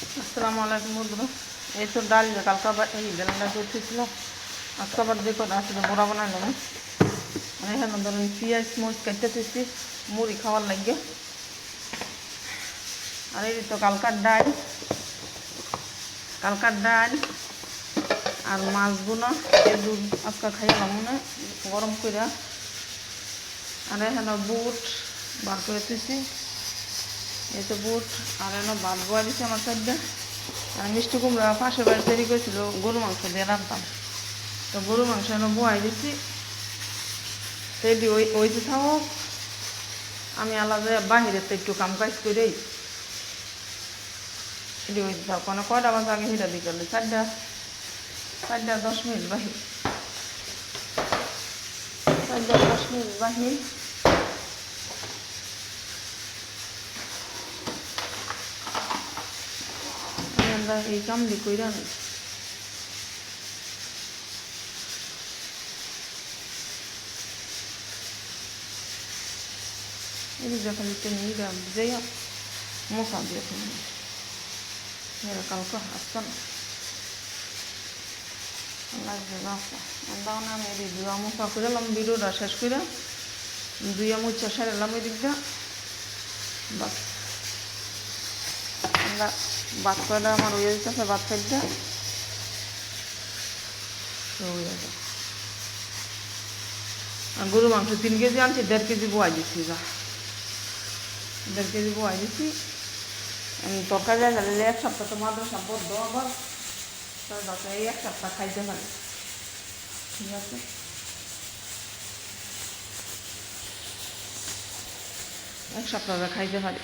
আসসালামু আলাইকুম বন্ধুরা। এই তো ডাল কালকা এই বেলাটা করতেছিল, আজকে আবার দেখো আসলে বড়া বানালাম। আর এখানে ধরেন পেঁয়াজ মরিচ কাটতেছি মুড়ি খাওয়ার লাগে। আর এই তো কালকার ডাল আর মাছগুলো এই দুধ আজকে খাইলাম মনে গরম করে। আর এখানে বুট বার করে দিছি, এই তো বুট। আর এখানে ভাত বয়া দিছি আমার সাইডে। আর মিষ্টি কুমড়া পাশের বাড়ি তৈরি করেছিল গরু মাংস দিয়ে রাখতাম, তো গরু মাংস এনে বয়াই দিছি। রেডি ওইতে থাকুক, আমি আলাদা বাহিরের তো একটু কাম কাজ করেই রেডি হইতে থাকুক। মানে কয়টা বাজে আগে হিটা বিকেলে 4:10 বাহির, 4:10 বাহির। আমরা এই কামলি কইরা এই যখন একটু নিয়ে যাই মশা দিয়ে কালকে আসতাম লাগবে বাসা। তখন আমি এই দুয়া মশা করলাম, ভিডিওটা শেষ করে দুইয়া মুচা সারালাম ওই দিকটা। বাস আমরা ভাত কয়টা আমার হয়ে যেতেছে, ভাত খাইটা হয়ে যাবে। আর গরু মাংস 3 কেজি আনছি, 1.5 কেজি বয়াই দিচ্ছি, 1.5 কেজি বয়াই দিচ্ছি। তরকারি গেলে 1 সপ্তাহ তো মাদ্রাসা বদ্ধ, আবার এই 1 সপ্তাহ খাইতে পারে, ঠিক আছে। 1 সপ্তাহ খাইতে পারি।